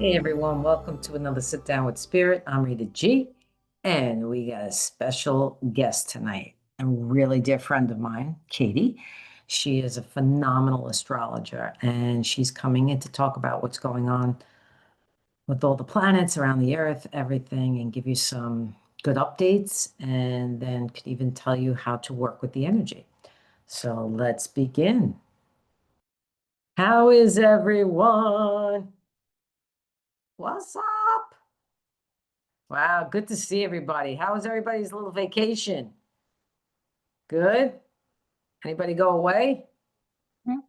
Hey everyone, welcome to another Sit Down with Spirit. I'm Rita G, and we got a special guest tonight, a really dear friend of mine, Katie. She is a phenomenal astrologer, and she's coming in to talk about what's going on with all the planets around the Earth, everything, and give you some good updates, and then could even tell you how to work with the energy. So let's begin. How is everyone? What's up? Wow, good to see everybody. How was everybody's little vacation? Good? Anybody go away? Mhm.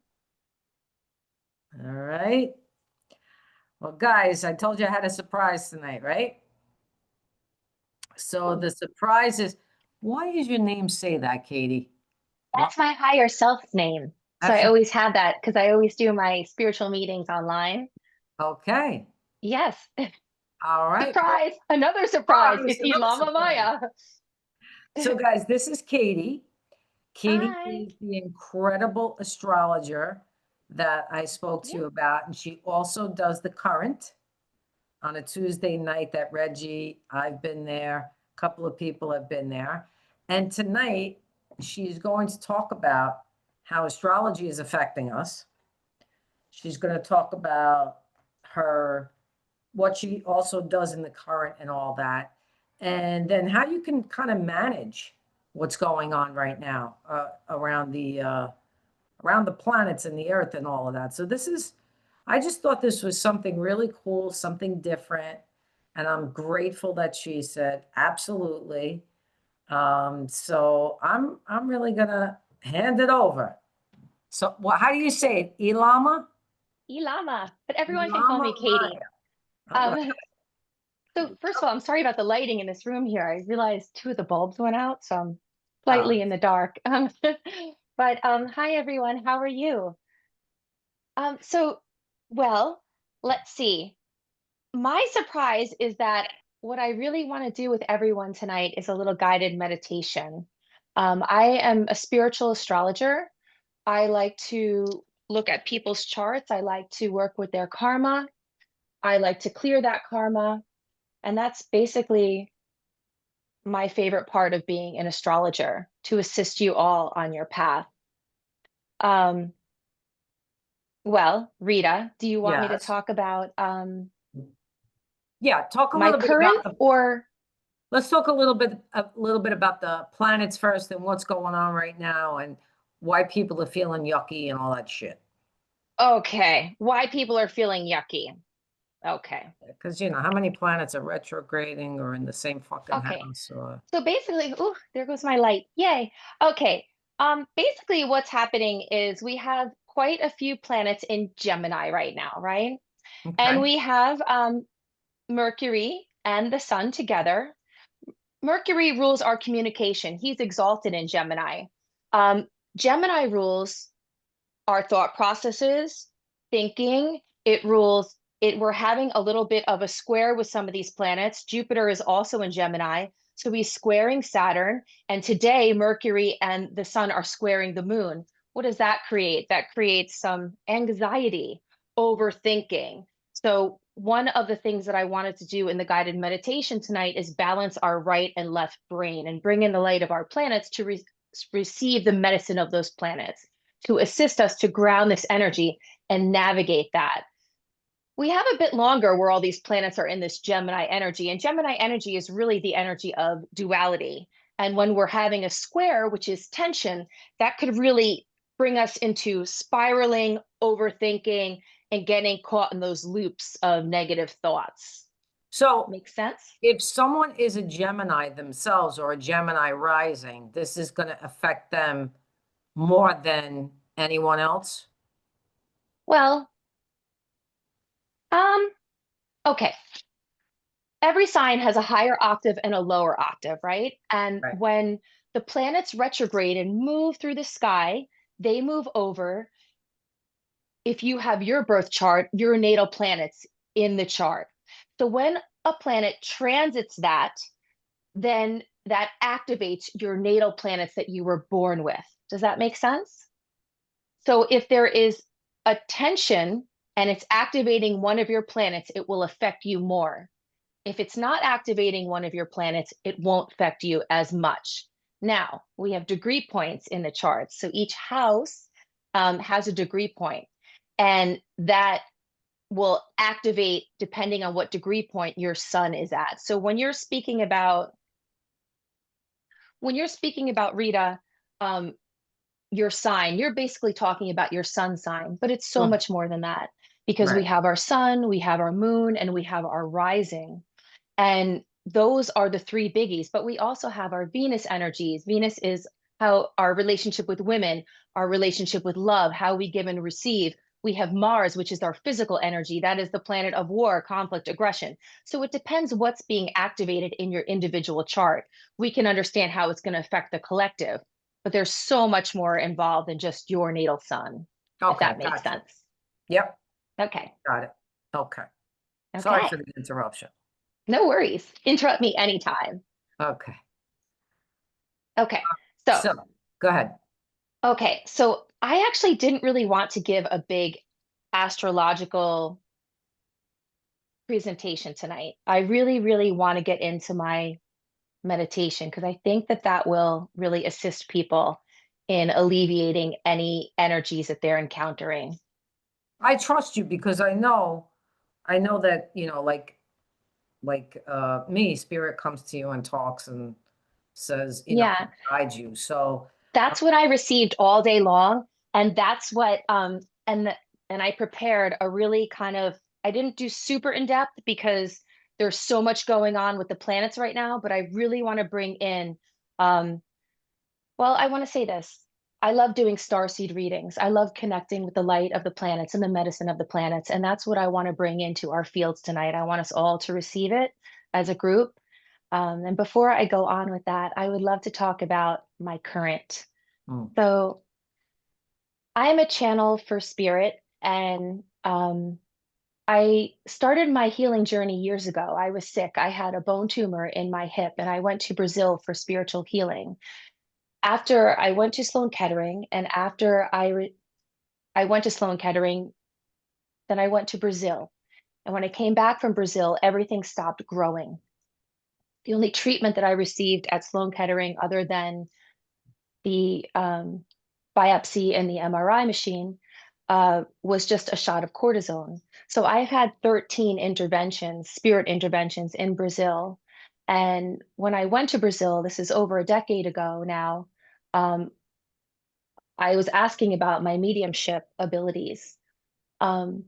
All right. Well, guys, I told you I had a surprise tonight, right? So the surprise is, why does your name say that, Katie? What? That's my higher self's name. So That's I always have that because I always do my spiritual meetings online. okay. Yes. All right. Well, Surprise! Another surprise. surprise, It's another Ilama surprise. Maya. So, guys, this is Katie. Katie Hi. is the incredible astrologer that I spoke to Yeah. you about, and she also does the current on a Tuesday night that Reggie, I've been there, a couple of people have been there. And tonight, she's going to talk about how astrology is affecting us. She's going to talk about her, what she also does in the current and all that. And then how you can kind of manage what's going on right now around the planets and the earth and all of that. So this is, I just thought this was something really cool, something different. And I'm grateful that she said absolutely. So I'm really gonna hand it over. So how do you say it? Ilama? Ilama. But everyone can call Ilama me Katie. Maya. All right. Um, so first of all, I'm sorry about the lighting in this room here. I realized two of the bulbs went out, so I'm Oh, slightly in the dark. But hi everyone, how are you? So well, let's see. My surprise is that what I really want to do with everyone tonight is a little guided meditation. I am a spiritual astrologer. I like to look at people's charts. I like to work with their karma. I like to clear that karma. And that's basically my favorite part of being an astrologer, to assist you all on your path. Um, Rita, do you want me to yes. talk about Yeah, talk a my little bit about current the, or let's talk a little bit about the planets first and what's going on right now and why people are feeling yucky and all that shit. okay, why people are feeling yucky? Okay. Because you know how many planets are retrograding or in the same fucking Okay. house or So basically, oh, there goes my light. Yay. Okay. Basically what's happening is we have quite a few planets in Gemini right now, right? And okay. we have Mercury and the Sun together. Mercury rules our communication. He's exalted in Gemini. Um, Gemini rules our thought processes, thinking. It rules it. We're having a little bit of a square with some of these planets. Jupiter is also in Gemini, so he's squaring Saturn. And today, Mercury and the Sun are squaring the Moon. What does that create? That creates some anxiety, overthinking. So one of the things that I wanted to do in the guided meditation tonight is balance our right and left brain and bring in the light of our planets to receive the medicine of those planets to assist us to ground this energy and navigate that. We have a bit longer where all these planets are in this Gemini energy, and Gemini energy is really the energy of duality. And when we're having a square, which is tension, that could really bring us into spiraling, overthinking, and getting caught in those loops of negative thoughts. So Make sense? if someone is a Gemini themselves or a Gemini rising, this is going to affect them more than anyone else. Well, um, okay. Every sign has a higher octave and a lower octave, right? And Right. when the planets retrograde and move through the sky, they move over. If you have your birth chart, your natal planets in the chart. So when a planet transits that, then that activates your natal planets that you were born with. Does that make sense? So if there is a tension and it's activating one of your planets, it will affect you more. If it's not activating one of your planets, it won't affect you as much. Now, we have degree points in the charts. So each house has a degree point, and that will activate depending on what degree point your sun is at. So when you're speaking about Rita, um, your sign, you're basically talking about your sun sign, but it's so Mm, much more than that because we right. have our sun, we have our moon, and we have our rising. And those are the three biggies. But we also have our Venus energies. Venus is how our relationship with women, our relationship with love, how we give and receive. We have Mars, which is our physical energy. That is the planet of war, conflict, aggression. So it depends what's being activated in your individual chart. We can understand how it's going to affect the collective. But there's so much more involved than just your natal sun, if Okay, that makes gotcha. sense. Yep, Okay. got it. Okay. Sorry Okay. for the interruption. No worries. Interrupt me anytime. Okay. Okay. So So go ahead. Okay, so I actually didn't really want to give a big astrological presentation tonight. I really, really want to get into my meditation because I think that that will really assist people in alleviating any energies that they're encountering. I trust you because I know that, me, spirit comes to you and talks and says, Yeah, guide you. So, uh, that's what I received all day long, and that's what and the, and I prepared a really kind of I didn't do super in depth because there's so much going on with the planets right now, but I really want to bring in um well, I want to say this. I love doing starseed readings. I love connecting with the light of the planets and the medicine of the planets, and that's what I want to bring into our fields tonight. I want us all to receive it as a group. And before I go on with that, I would love to talk about my current. mm, So I am a channel for spirit, and I started my healing journey years ago. I was sick. I had a bone tumor in my hip, and I went to Brazil for spiritual healing. After I went to Sloan Kettering, and after I went to Sloan Kettering, then I went to Brazil. And when I came back from Brazil, everything stopped growing. The only treatment that I received at Sloan Kettering, other than the biopsy and the MRI machine, was just a shot of cortisone. So I've had 13 interventions, spirit interventions in Brazil. And when I went to Brazil, this is over a decade ago now, um, I was asking about my mediumship abilities. Um,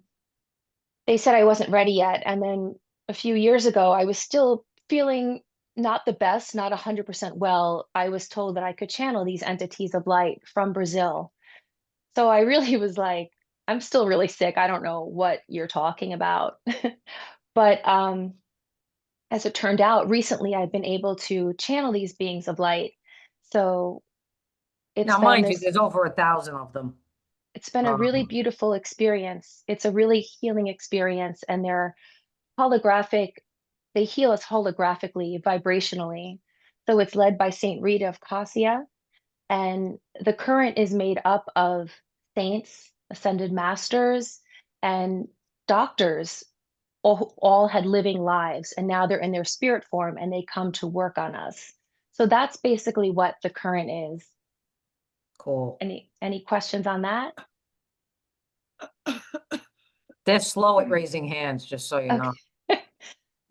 they said I wasn't ready yet. And then a few years ago, I was still feeling not the best, not 100% well. I was told that I could channel these entities of light from Brazil. So I really was like, I'm still really sick. I don't know what you're talking about. But as it turned out, recently I've been able to channel these beings of light. So it's now, been mind you, this, there's over 1,000 of them. it's been a really Um, beautiful experience. It's a really healing experience, and they're holographic. They heal us holographically, vibrationally. So it's led by Saint Rita of Cassia, and the current is made up of saints, ascended masters, and doctors. All had living lives, and now they're in their spirit form, and they come to work on us. So that's basically what the current is. cool. Any questions on that? They're slow at raising hands, just so you know. Okay.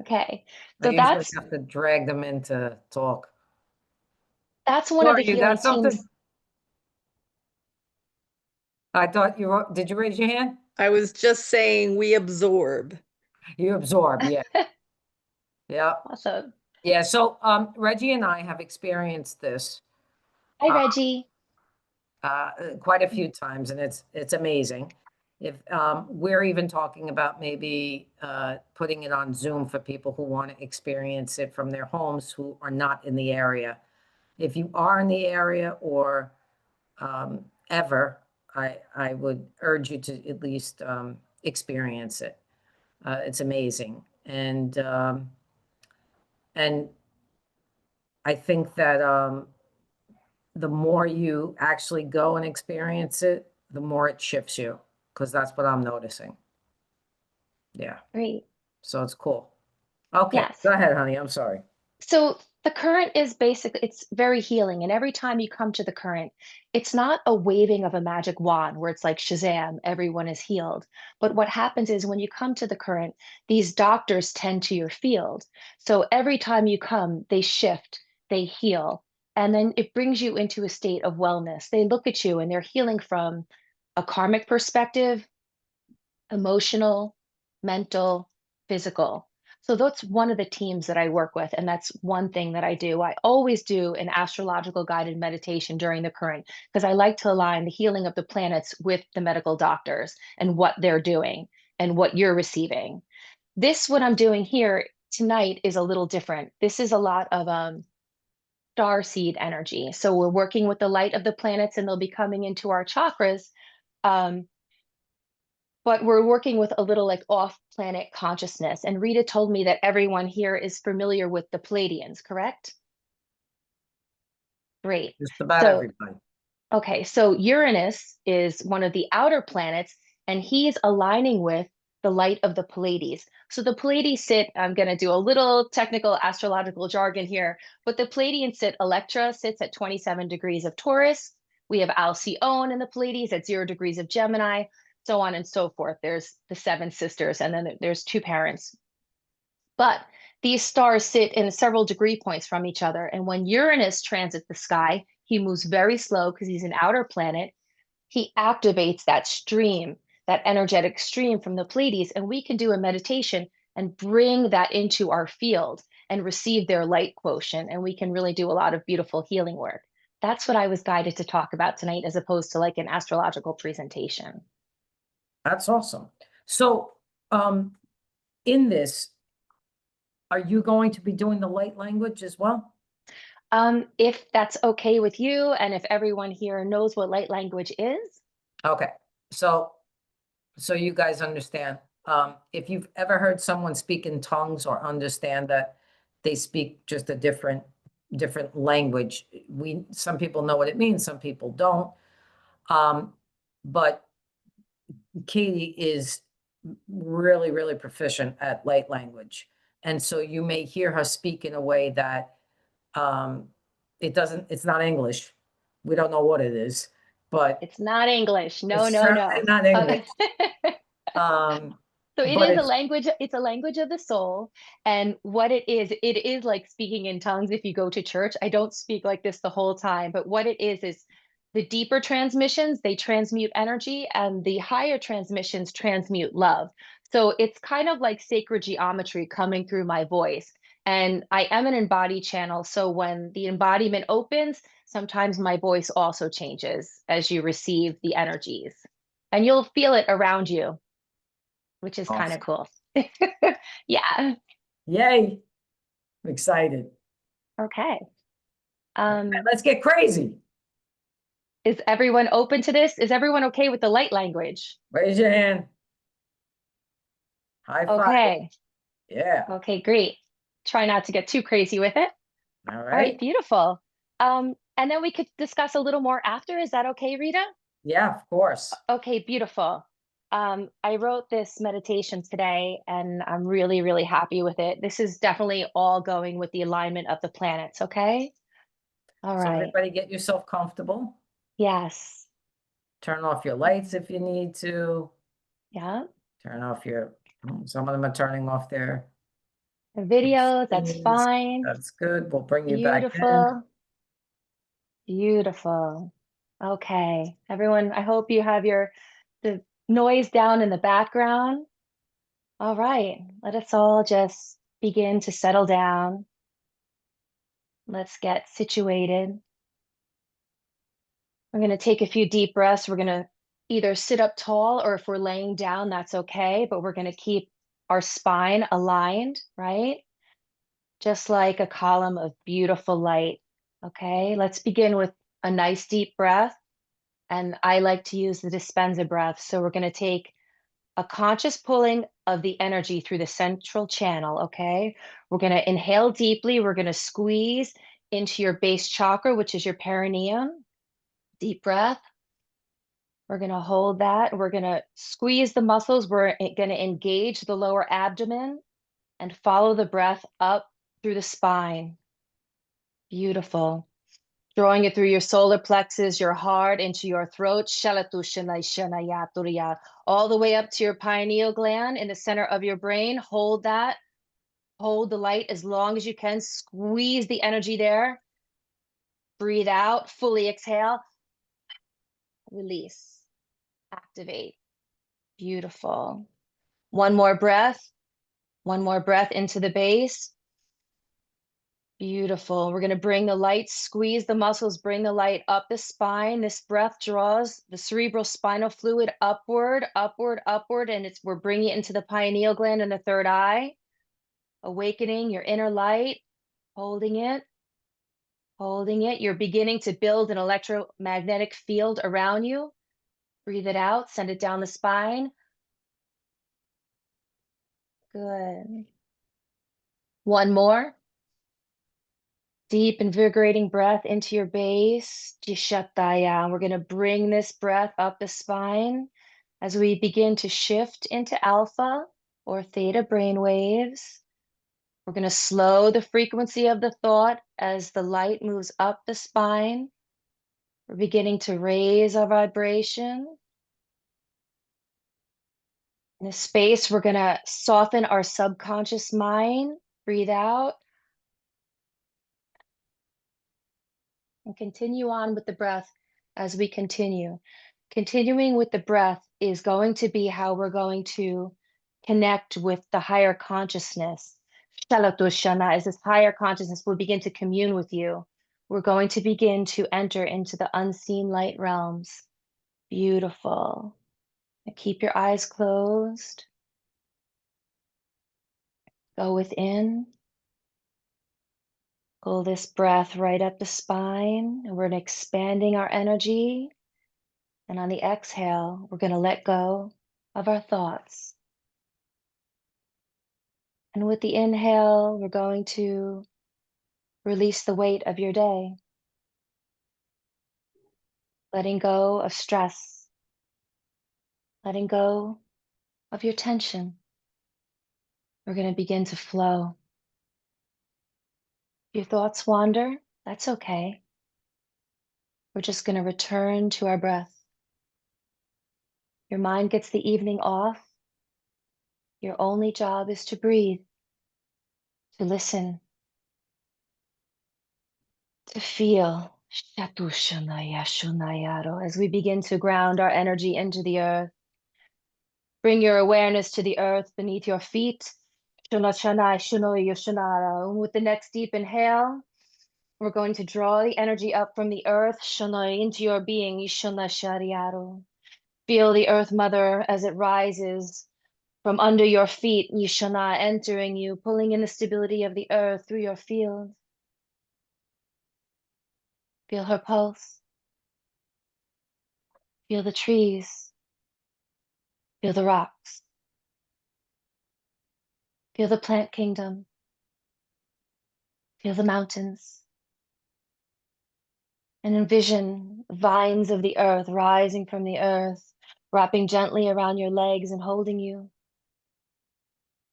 Okay. I So usually have to drag them in to talk. that's one of the Sorry, you healing got teams. something? I thought did you raise your hand? I was just saying we absorb. You absorb, yeah. Yeah. Awesome. Yeah. So Reggie and I have experienced this Hi, uh, Reggie. quite a few times, and it's amazing. If we're even talking about maybe putting it on Zoom for people who want to experience it from their homes who are not in the area. If you are in the area or ever, I would urge you to at least experience it. It's amazing, and I think that the more you actually go and experience it, the more it shifts you, because that's what I'm noticing. Yeah. Great. So it's cool. Okay, Yes. go ahead, honey. I'm sorry. So the current is basically, it's very healing. And every time you come to the current, it's not a waving of a magic wand where it's like Shazam, everyone is healed. But what happens is when you come to the current, these doctors tend to your field. So every time you come, they shift, they heal, and then it brings you into a state of wellness. They look at you and they're healing from a karmic perspective, emotional, mental, physical. So that's one of the teams that I work with. And that's one thing that I do. I always do an astrological guided meditation during the current because I like to align the healing of the planets with the medical doctors and what they're doing and what you're receiving. This, what I'm doing here tonight, is a little different. This is a lot of star seed energy. So we're working with the light of the planets and they'll be coming into our chakras. Um, but we're working with a little like off planet consciousness. And Rita told me that everyone here is familiar with the Palladians, correct? Great. Just about So, everybody. okay, so Uranus is one of the outer planets, and he's aligning with the light of the Pleiades. So the Pleiades sit, I'm going to do a little technical astrological jargon here, but the Pleiadians sit, Electra sits at 27 degrees of Taurus. We have Alcyone in the Pleiades at 0 degrees of Gemini, so on and so forth. There's the seven sisters, and then there's two parents. But these stars sit in several degree points from each other. And when Uranus transits the sky, he moves very slow because he's an outer planet. He activates that stream, that energetic stream from the Pleiades, and we can do a meditation and bring that into our field and receive their light quotient. And we can really do a lot of beautiful healing work. That's what I was guided to talk about tonight, as opposed to like an astrological presentation. That's awesome. So, in this, are you going to be doing the light language as well? If that's okay with you, and if everyone here knows what light language is. Okay. So, you guys understand, if you've ever heard someone speak in tongues or understand that they speak just a different language, some people know what it means, some people don't. But Katie is really, really proficient at light language. And so you may hear her speak in a way that it's not English. We don't know what it is, but It's not English. No, it's no, certainly no. not English. Um, So it but is a it's language, it's a language of the soul. And what it is like speaking in tongues if you go to church. I don't speak like this the whole time, but what it is the deeper transmissions, they transmute energy, and the higher transmissions transmute love. So it's kind of like sacred geometry coming through my voice. And I am an embodied channel. So when the embodiment opens, sometimes my voice also changes as you receive the energies. And you'll feel it around you, which is kind of awesome. cool. Yeah. Yay. I'm excited. Okay. Let's get crazy. Is everyone open to this? Is everyone okay with the light language? Raise your hand. High five. Okay. Yeah. Okay, great. Try not to get too crazy with it. All All right, right. beautiful. And then we could discuss a little more after. Is that okay, Rita? Yeah, of course. Okay, beautiful. I wrote this meditation today and I'm really, really happy with it. This is definitely all going with the alignment of the planets, okay? All So right. everybody get yourself comfortable. Yes. Turn off your lights if you need to. Yeah. Turn off some of them are turning off The videos, that's machines. fine. That's good. We'll bring you back in. Beautiful. Beautiful. Okay. Everyone, I hope you have the noise down in the background. All right. Let us all just begin to settle down. Let's get situated. We're going to take a few deep breaths. We're going to either sit up tall, or if we're laying down, that's okay, but we're going to keep our spine aligned, right? Just like a column of beautiful light. Okay, let's begin with a nice deep breath. And I like to use the dispenser breath. So we're going to take a conscious pulling of the energy through the central channel. Okay, we're going to inhale deeply. We're going to squeeze into your base chakra, which is your perineum. Deep breath. We're going to hold that. We're going to squeeze the muscles. We're going to engage the lower abdomen and follow the breath up through the spine. Beautiful. Drawing it through your solar plexus, your heart, into your throat, all the way up to your pineal gland in the center of your brain. Hold that. Hold the light as long as you can. Squeeze the energy there. Breathe out, fully exhale. Release. Activate. Beautiful. One more breath. One more breath into the base. Beautiful. We're going to bring the light, squeeze the muscles, bring the light up the spine. This breath draws the cerebral spinal fluid upward, upward, upward, and we're bringing it into the pineal gland and the third eye, awakening your inner light, holding it, holding it. You're beginning to build an electromagnetic field around you. Breathe it out, send it down the spine. Good. One more. Deep, invigorating breath into your base. Jishataya. We're going to bring this breath up the spine as we begin to shift into alpha or theta brain waves. We're going to slow the frequency of the thought as the light moves up the spine. We're beginning to raise our vibration. In this space, we're going to soften our subconscious mind. Breathe out. And continue on with the breath as we continue. Continuing with the breath is going to be how we're going to connect with the higher consciousness. Shalatoshana is this higher consciousness will begin to commune with you. We're going to begin to enter into the unseen light realms. Beautiful. And keep your eyes closed. Go within. Pull this breath right up the spine, and we're expanding our energy. And on the exhale, we're going to let go of our thoughts. And with the inhale, we're going to release the weight of your day, letting go of stress, letting go of your tension. We're going to begin to flow. If your thoughts wander, that's okay. We're just going to return to our breath. Your mind gets the evening off. Your only job is to breathe, to listen, to feel. As we begin to ground our energy into the earth, bring your awareness to the earth beneath your feet. With the next deep inhale, we're going to draw the energy up from the earth into your being. Feel the earth mother as it rises from under your feet, entering you, pulling in the stability of the earth through your field. Feel her pulse. Feel the trees. Feel the rocks. Feel the plant kingdom. Feel the mountains. And envision vines of the earth rising from the earth, wrapping gently around your legs and holding you.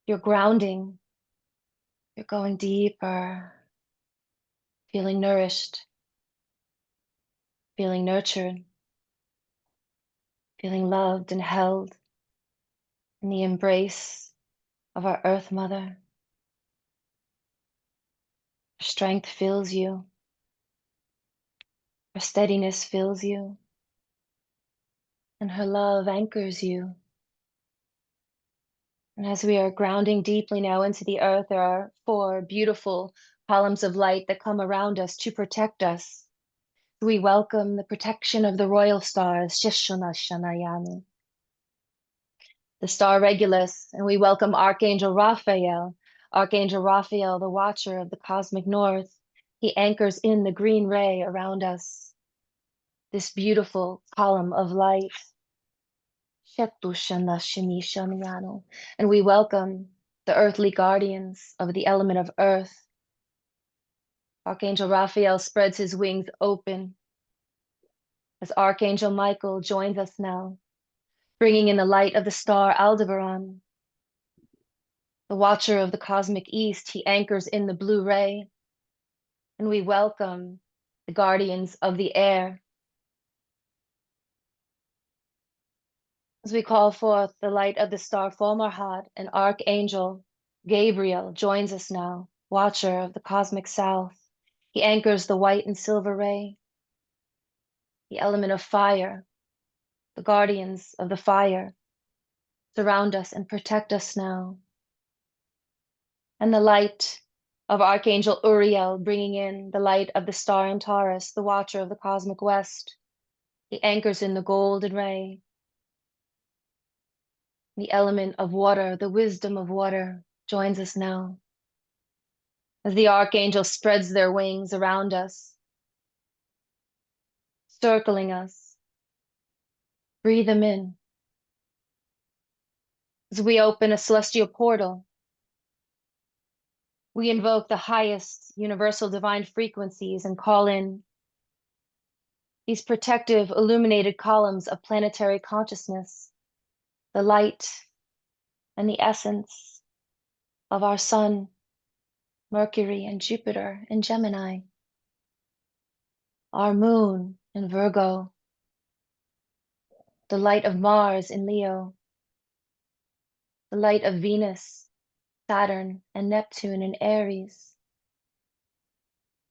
You're grounding. You're going deeper. Feeling nourished. Feeling nurtured. Feeling loved and held in the embrace of our Earth Mother. Her strength fills you. Her steadiness fills you. And her love anchors you. And as we are grounding deeply now into the earth, there are 4 beautiful columns of light that come around us to protect us. We welcome the protection of the royal stars, Shishana Shanayanu, the star Regulus, and we welcome Archangel Raphael. Archangel Raphael, the watcher of the cosmic north. He anchors in the green ray around us, this beautiful column of light. And we welcome the earthly guardians of the element of earth. Archangel Raphael spreads his wings open as Archangel Michael joins us now, bringing in the light of the star Aldebaran. The watcher of the cosmic east, he anchors in the blue ray, and we welcome the guardians of the air. As we call forth the light of the star Fomalhaut, an Archangel Gabriel joins us now, watcher of the cosmic south. He anchors the white and silver ray, the element of fire. The guardians of the fire surround us and protect us now. And the light of Archangel Uriel, bringing in the light of the star Antares, the watcher of the cosmic west. He anchors in the golden ray. The element of water, the wisdom of water, joins us now. As the archangel spreads their wings around us, circling us, breathe them in. As we open a celestial portal, we invoke the highest universal divine frequencies and call in these protective, illuminated columns of planetary consciousness, the light and the essence of our sun, Mercury and Jupiter in Gemini, our moon in Virgo, the light of Mars in Leo, the light of Venus, Saturn, and Neptune in Aries,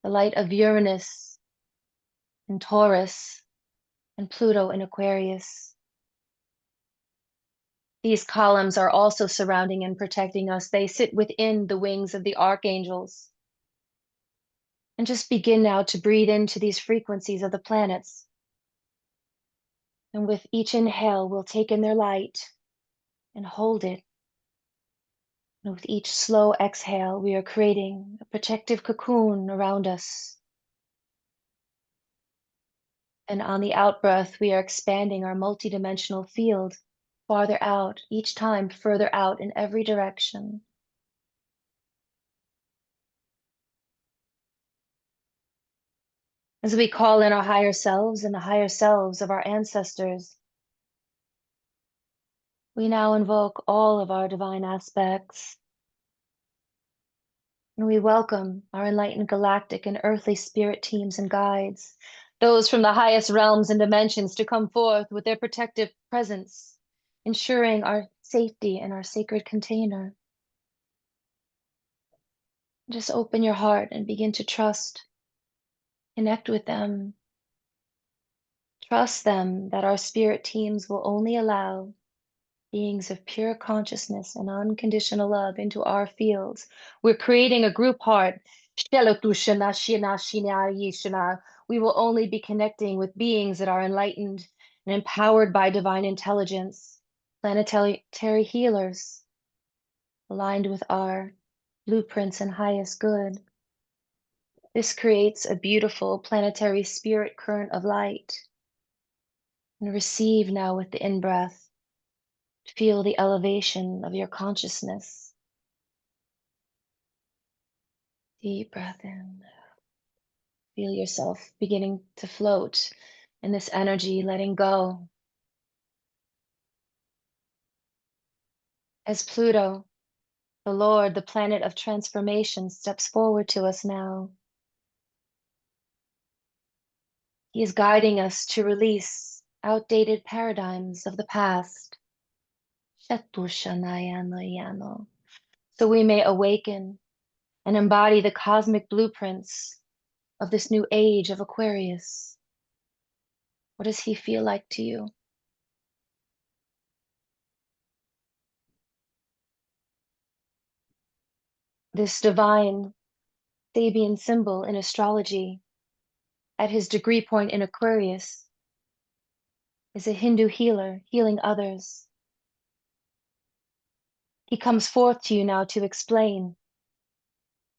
the light of Uranus in Taurus, and Pluto in Aquarius. These columns are also surrounding and protecting us. They sit within the wings of the archangels. And just begin now to breathe into these frequencies of the planets. And with each inhale, we'll take in their light and hold it. And with each slow exhale, we are creating a protective cocoon around us. And on the out breath, we are expanding our multidimensional field farther out, each time further out in every direction. As we call in our higher selves and the higher selves of our ancestors, we now invoke all of our divine aspects. And we welcome our enlightened galactic and earthly spirit teams and guides, those from the highest realms and dimensions, to come forth with their protective presence, ensuring our safety in our sacred container. Just open your heart and begin to trust. Connect with them. Trust them that our spirit teams will only allow beings of pure consciousness and unconditional love into our fields. We're creating a group heart. We will only be connecting with beings that are enlightened and empowered by divine intelligence, planetary healers, aligned with our blueprints and highest good. This creates a beautiful planetary spirit current of light. And receive now with the in-breath. Feel the elevation of your consciousness. Deep breath in. Feel yourself beginning to float in this energy, letting go. As Pluto, the Lord, the planet of transformation, steps forward to us now. He is guiding us to release outdated paradigms of the past. So we may awaken and embody the cosmic blueprints of this new age of Aquarius. What does he feel like to you? This divine Sabian symbol in astrology, at his degree point in Aquarius, is a Hindu healer healing others. He comes forth to you now to explain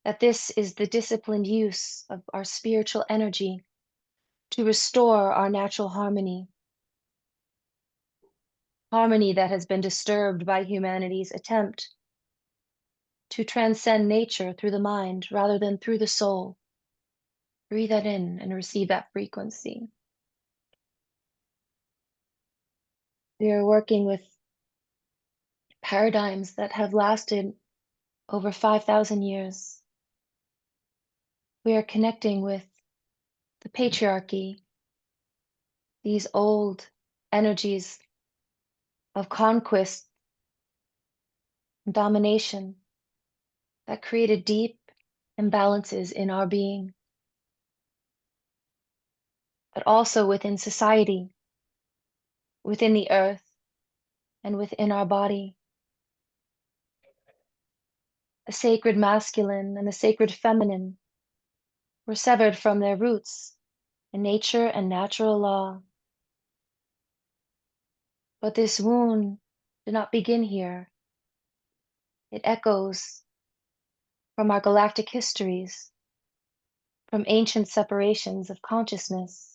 that this is the disciplined use of our spiritual energy to restore our natural harmony. Harmony that has been disturbed by humanity's attempt to transcend nature through the mind rather than through the soul. Breathe that in and receive that frequency. We are working with paradigms that have lasted over 5,000 years. We are connecting with the patriarchy, these old energies of conquest and domination that created deep imbalances in our being, but also within society, within the earth, and within our body. The sacred masculine and the sacred feminine were severed from their roots in nature and natural law. But this wound did not begin here. It echoes from our galactic histories, from ancient separations of consciousness,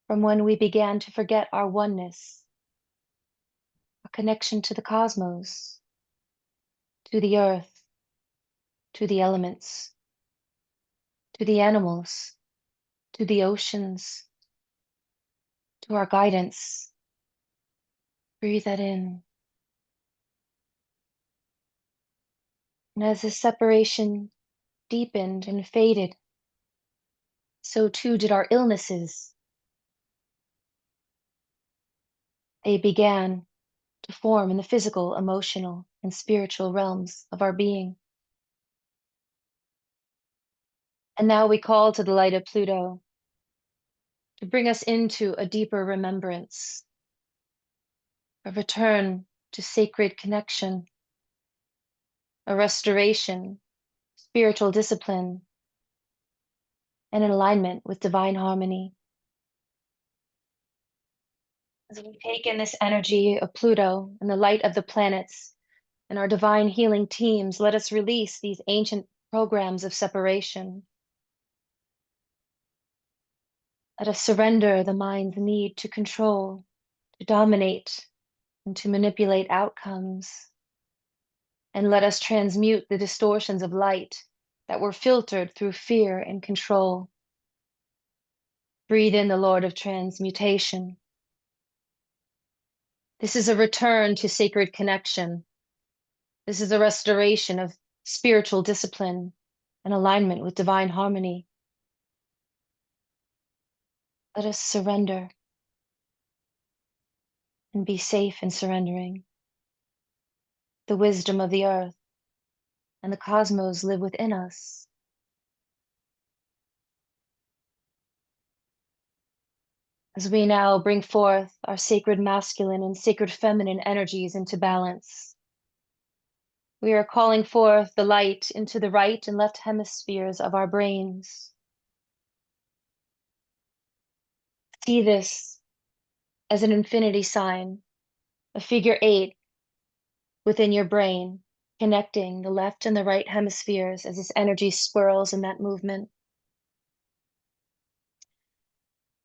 from when we began to forget our oneness, our connection to the cosmos, to the earth, to the elements, to the animals, to the oceans, to our guidance. Breathe that in. And as this separation deepened and faded, so too did our illnesses. They began to form in the physical, emotional, and spiritual realms of our being. And now we call to the light of Pluto to bring us into a deeper remembrance, a return to sacred connection, a restoration, spiritual discipline, and an alignment with divine harmony. As we take in this energy of Pluto and the light of the planets and our divine healing teams, let us release these ancient programs of separation. Let us surrender the mind's need to control, to dominate, and to manipulate outcomes. And let us transmute the distortions of light that were filtered through fear and control. Breathe in the Lord of transmutation. This is a return to sacred connection. This is a restoration of spiritual discipline and alignment with divine harmony. Let us surrender and be safe in surrendering. The wisdom of the earth and the cosmos live within us. As we now bring forth our sacred masculine and sacred feminine energies into balance, we are calling forth the light into the right and left hemispheres of our brains. See this as an infinity sign, a figure 8 within your brain, connecting the left and the right hemispheres as this energy swirls in that movement.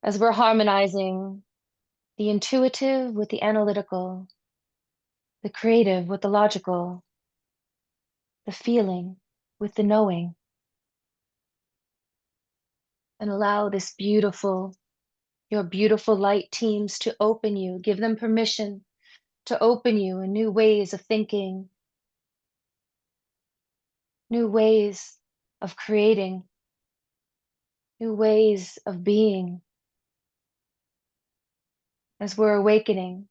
As we're harmonizing the intuitive with the analytical, the creative with the logical, the feeling with the knowing. And allow this your beautiful light teams to open you, give them permission to open you in new ways of thinking, new ways of creating, new ways of being. As we're awakening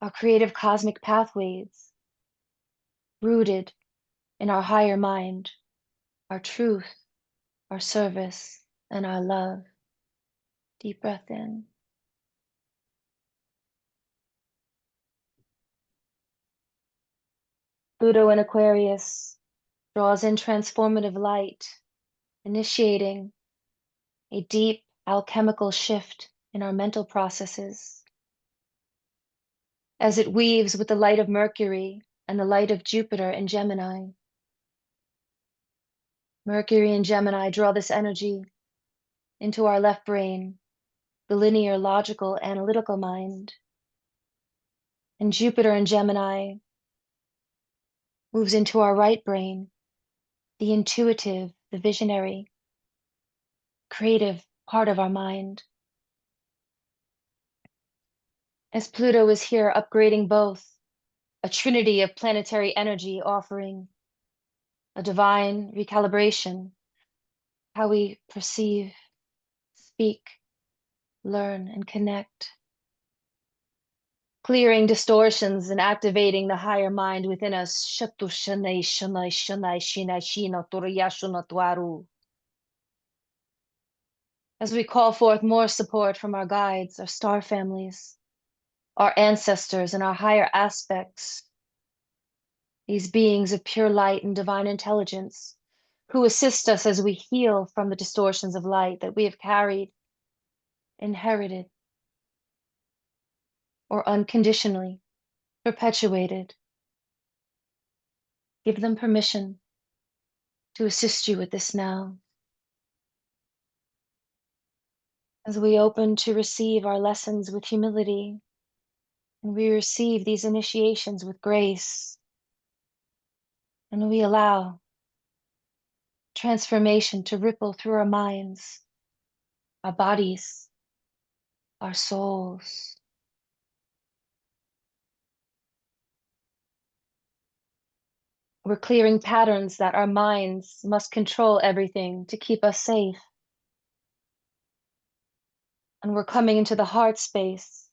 our creative cosmic pathways, rooted in our higher mind, our truth, our service, and our love. Deep breath in. Pluto in Aquarius draws in transformative light, initiating a deep alchemical shift in our mental processes. As it weaves with the light of Mercury and the light of Jupiter in Gemini. Mercury and Gemini draw this energy into our left brain, the linear, logical, analytical mind. And Jupiter and Gemini moves into our right brain, the intuitive, the visionary, creative part of our mind. as Pluto is here upgrading both, a trinity of planetary energy offering a divine recalibration, how we perceive, speak, learn, and connect, clearing distortions and activating the higher mind within us. Shatu shanai shanai shanai shinai shina toriyashuna tuaru. As we call forth more support from our guides, our star families, our ancestors, and our higher aspects, these beings of pure light and divine intelligence, who assist us as we heal from the distortions of light that we have carried, inherited, or unconditionally perpetuated. Give them permission to assist you with this now. As we open to receive our lessons with humility, and we receive these initiations with grace, and we allow transformation to ripple through our minds, our bodies, our souls. We're clearing patterns that our minds must control everything to keep us safe. And we're coming into the heart space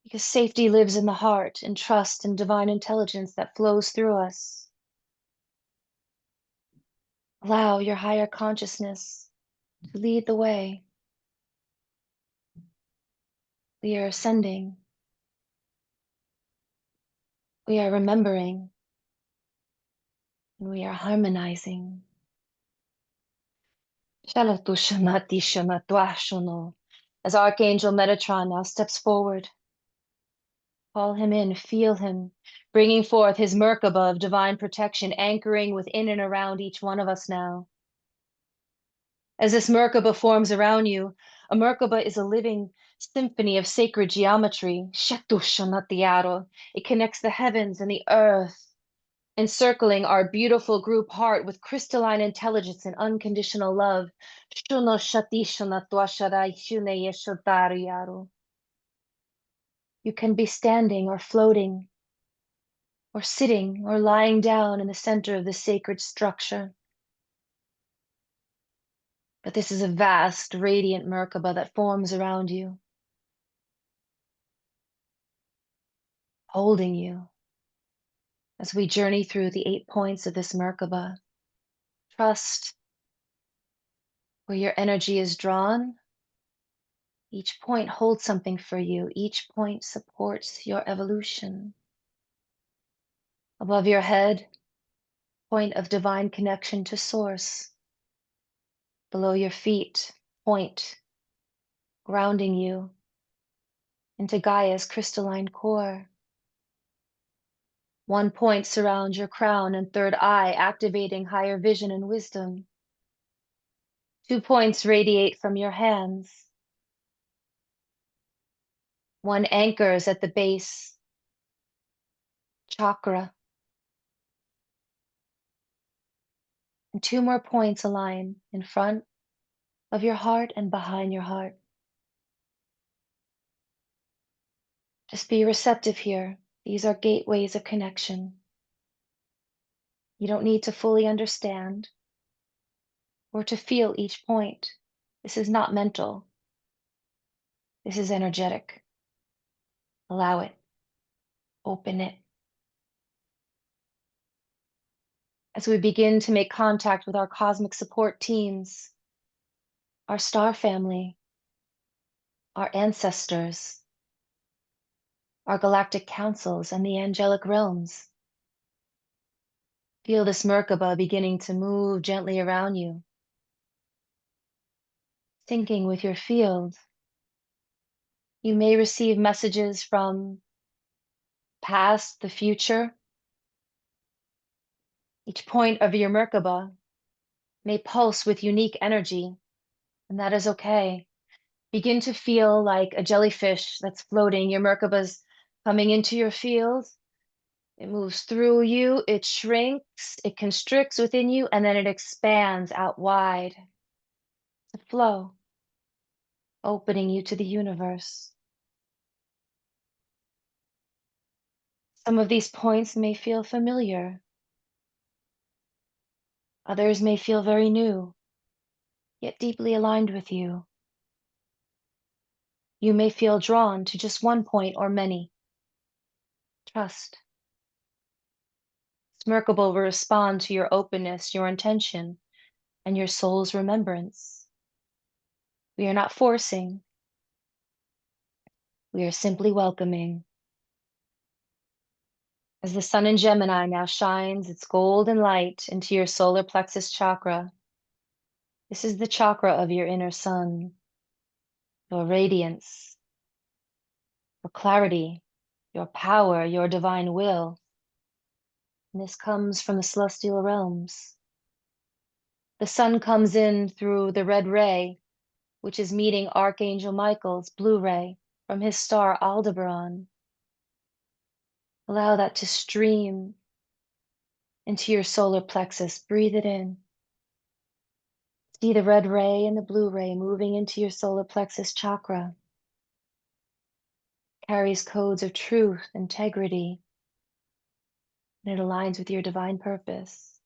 because safety lives in the heart, and trust and divine intelligence that flows through us. Allow your higher consciousness to lead the way. We are ascending. We are remembering. And we are harmonizing. As Archangel Metatron now steps forward, call him in, feel him, bringing forth his Merkaba of divine protection, anchoring within and around each one of us now. As this Merkaba forms around you, a Merkaba is a living symphony of sacred geometry. It connects the heavens and the earth, encircling our beautiful group heart with crystalline intelligence and unconditional love. You can be standing or floating, or sitting or lying down in the center of the sacred structure. But this is a vast, radiant Merkaba that forms around you, holding you as we journey through the 8 points of this Merkaba. Trust where your energy is drawn. Each point holds something for you. Each point supports your evolution. Above your head, point of divine connection to source. Below your feet, point grounding you into Gaia's crystalline core. 1 point surrounds your crown and third eye, activating higher vision and wisdom. 2 points radiate from your hands. 1 anchors at the base chakra. And 2 more points align in front of your heart and behind your heart. Just be receptive here. These are gateways of connection. You don't need to fully understand or to feel each point. This is not mental. This is energetic. Allow it. Open it. As we begin to make contact with our cosmic support teams, our star family, our ancestors, our galactic councils, and the angelic realms. Feel this Merkaba beginning to move gently around you, syncing with your field. You may receive messages from past, the future. Each point of your Merkaba may pulse with unique energy, and that is okay. Begin to feel like a jellyfish that's floating. Your Merkaba's coming into your field. It moves through you, it shrinks, it constricts within you, and then it expands out wide to flow, opening you to the universe. Some of these points may feel familiar. Others may feel very new, yet deeply aligned with you. You may feel drawn to just one point or many. Trust. Smirkable will respond to your openness, your intention, and your soul's remembrance. We are not forcing. We are simply welcoming. As the sun in Gemini now shines its golden light into your solar plexus chakra, this is the chakra of your inner sun, your radiance, your clarity, your power, your divine will. And this comes from the celestial realms. The sun comes in through the red ray, which is meeting Archangel Michael's blue ray from his star Aldebaran. Allow that to stream into your solar plexus. Breathe it in. See the red ray and the blue ray moving into your solar plexus chakra. Carries codes of truth, integrity, and it aligns with your divine purpose.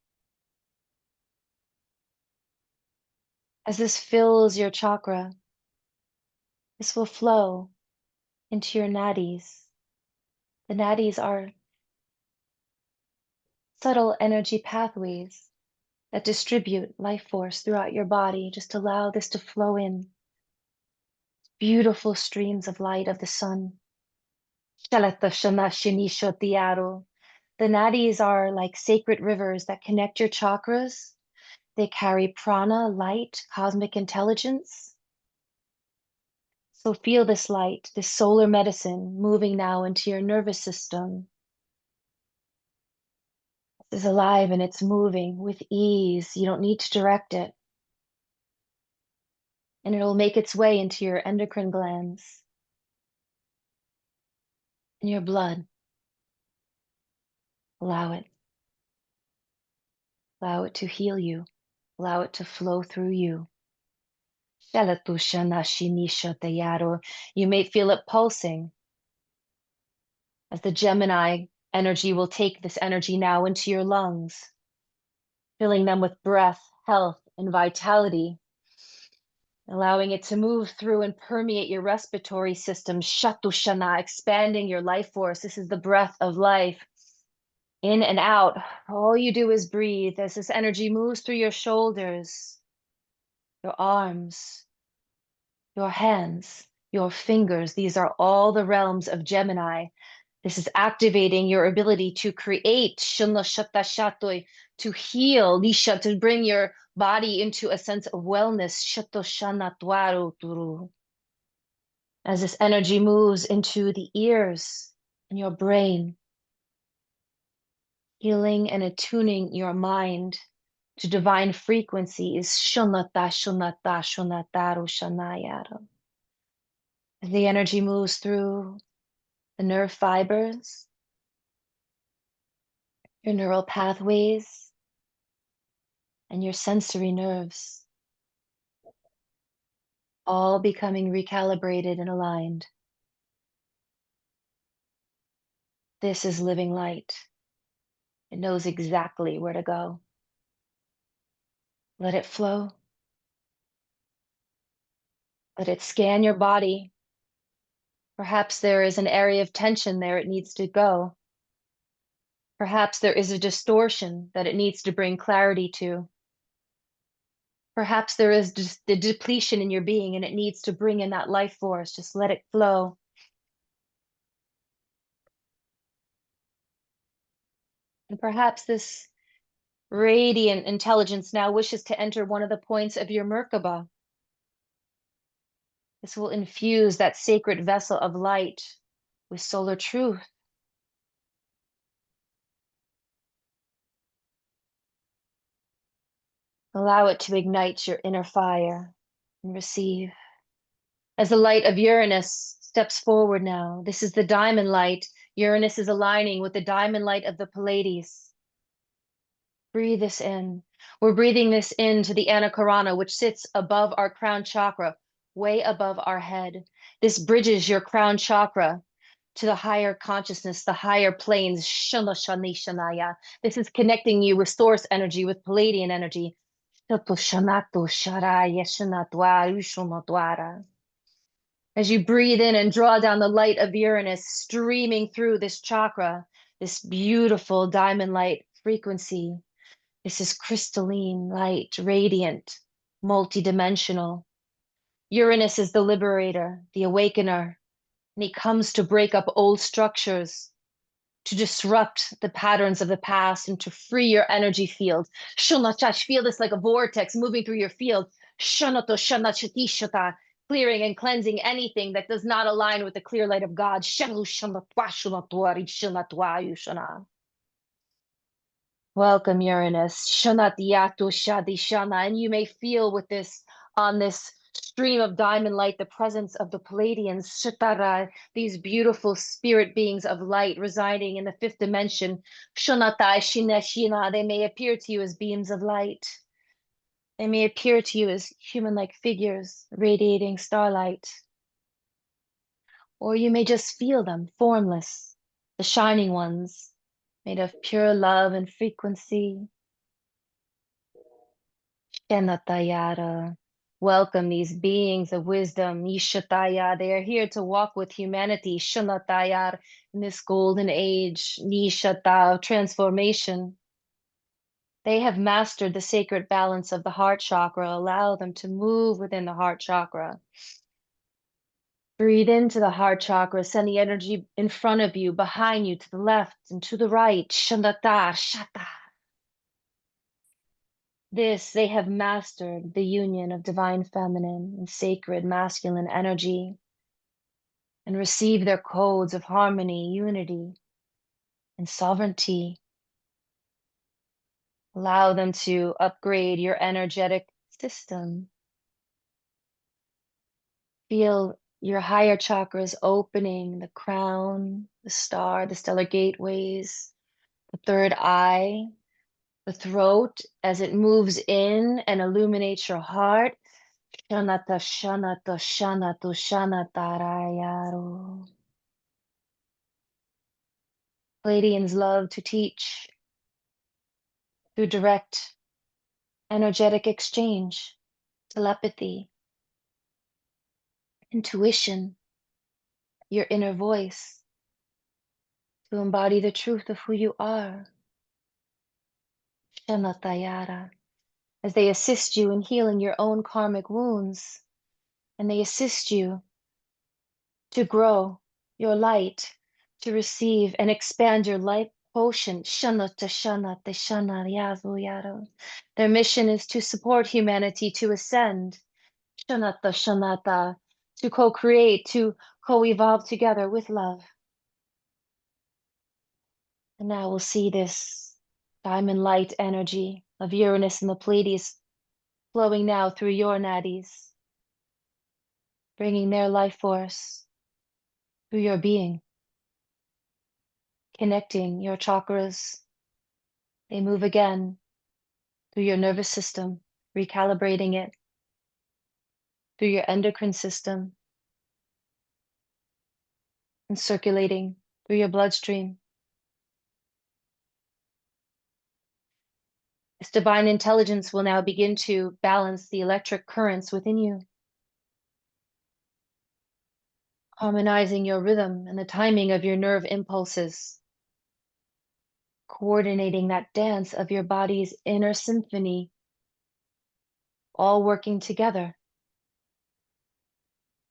As this fills your chakra, this will flow into your nadis. The nadis are subtle energy pathways that distribute life force throughout your body. Just allow this to flow in. Beautiful streams of light of the sun. The nadis are like sacred rivers that connect your chakras. They carry prana, light, cosmic intelligence. So feel this light, this solar medicine moving now into your nervous system. This is alive and it's moving with ease. You don't need to direct it. And it'll make its way into your endocrine glands and your blood. Allow it. Allow it to heal you. Allow it to flow through you. You may feel it pulsing as the Gemini energy will take this energy now into your lungs, filling them with breath, health, and vitality, allowing it to move through and permeate your respiratory system, Shatushana, expanding your life force. This is the breath of life. In and out. All you do is breathe as this energy moves through your shoulders, your arms, your hands, your fingers. These are all the realms of Gemini. This is activating your ability to create, to heal, to bring your body into a sense of wellness. As this energy moves into the ears and your brain, healing and attuning your mind to divine frequencies. As the energy moves through the nerve fibers, your neural pathways, and your sensory nerves, all becoming recalibrated and aligned. This is living light. It knows exactly where to go. Let it flow. Let it scan your body. Perhaps there is an area of tension there it needs to go. Perhaps there is a distortion that it needs to bring clarity to. Perhaps there is just the depletion in your being and it needs to bring in that life force. Just let it flow. And perhaps this radiant intelligence now wishes to enter one of the points of your Merkaba. This will infuse that sacred vessel of light with solar truth. Allow it to ignite your inner fire and receive. As the light of Uranus steps forward now, this is the diamond light. Uranus is aligning with the diamond light of the Pleiades. Breathe this in. We're breathing this into the Anakarana, which sits above our crown chakra, way above our head. This bridges your crown chakra to the higher consciousness, the higher planes. Shana shani shanaya. This is connecting you with source energy, with Palladian energy. Shoto shanato sharaya shanatwa ushonatwara. As you breathe in and draw down the light of Uranus streaming through this chakra, this beautiful diamond light frequency. This is crystalline light, radiant, multidimensional. Uranus is the liberator, the awakener, and he comes to break up old structures, to disrupt the patterns of the past, and to free your energy field. Shunatash, feel this like a vortex moving through your field. Shunato shanachatishata, clearing and cleansing anything that does not align with the clear light of God. Shanu shanatwa shunatwari shanatwa yushana. Welcome, Uranus. Shanatiyato Shadishana. And you may feel with this on this stream of diamond light the presence of the Palladians, Shatara, these beautiful spirit beings of light residing in the fifth dimension. Shanatai Shineshina. They may appear to you as beams of light. They may appear to you as human-like figures radiating starlight. Or you may just feel them, formless, the shining ones, made of pure love and frequency. Shanatayara. Welcome these beings of wisdom. Nishataya. They are here to walk with humanity. Shanatayar. In this golden age. Nishata of transformation. They have mastered the sacred balance of the heart chakra. Allow them to move within the heart chakra. Breathe into the heart chakra. Send the energy in front of you, behind you, to the left and to the right. Shanata. Shata. This, they have mastered the union of divine feminine and sacred masculine energy and receive their codes of harmony, unity, and sovereignty. Allow them to upgrade your energetic system. Feel your higher chakras opening, the crown, the star, the stellar gateways, the third eye, the throat as it moves in and illuminates your heart. Shanata Shanata Shanato Shanatarayaru. Palladians love to teach through direct energetic exchange, telepathy, intuition, your inner voice, to embody the truth of who you are. Shanatayara. As they assist you in healing your own karmic wounds, and they assist you to grow your light, to receive and expand your life quotient. Shanata Shanata Shanayazu Yaro. Their mission is to support humanity to ascend. Shanata Shanata. To co-create, to co-evolve together with love. And now we'll see this diamond light energy of Uranus and the Pleiades flowing now through your nadis, bringing their life force through your being, connecting your chakras. They move again through your nervous system, recalibrating it, through your endocrine system, and circulating through your bloodstream. This divine intelligence will now begin to balance the electric currents within you, harmonizing your rhythm and the timing of your nerve impulses, coordinating that dance of your body's inner symphony, all working together.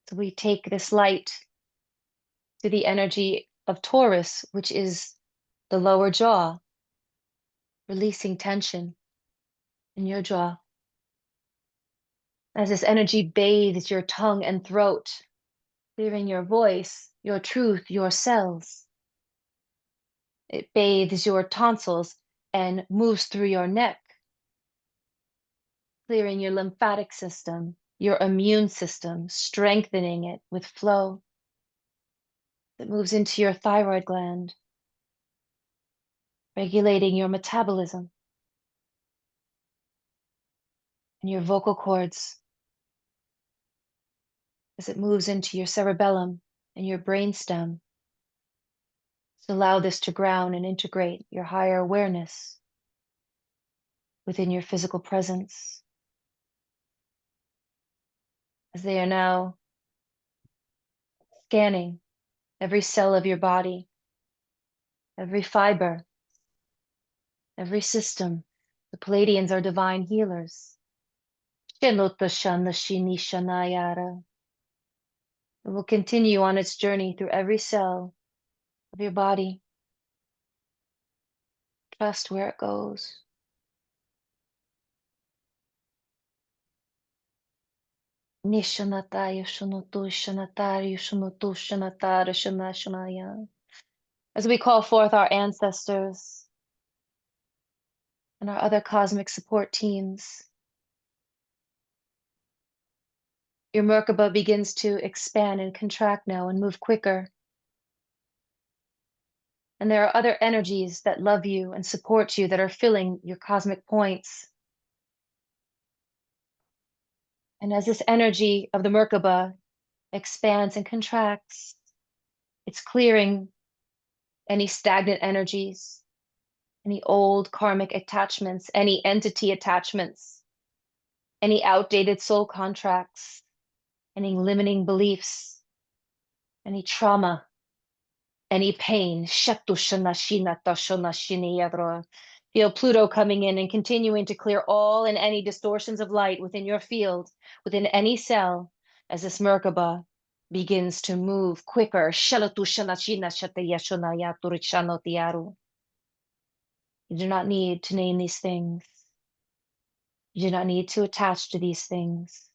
So we take this light to the energy of Taurus, which is the lower jaw, releasing tension in your jaw. As this energy bathes your tongue and throat, clearing your voice, your truth, your cells. It bathes your tonsils and moves through your neck, clearing your lymphatic system, your immune system, strengthening it with flow that moves into your thyroid gland, regulating your metabolism and your vocal cords as it moves into your cerebellum and your brainstem, Just allow this to ground and integrate your higher awareness within your physical presence, as they are now scanning every cell of your body, every fiber, every system. The Palladians are divine healers. It will continue on its journey through every cell of your body. Trust where it goes. As we call forth our ancestors and our other cosmic support teams, your Merkaba begins to expand and contract now and move quicker. And there are other energies that love you and support you that are filling your cosmic points. And as this energy of the Merkaba expands and contracts, it's clearing any stagnant energies, any old karmic attachments, any entity attachments, any outdated soul contracts, any limiting beliefs, any trauma, any pain. Feel Pluto coming in and continuing to clear all and any distortions of light within your field, within any cell, as this Merkaba begins to move quicker. You do not need to name these things. You do not need to attach to these things.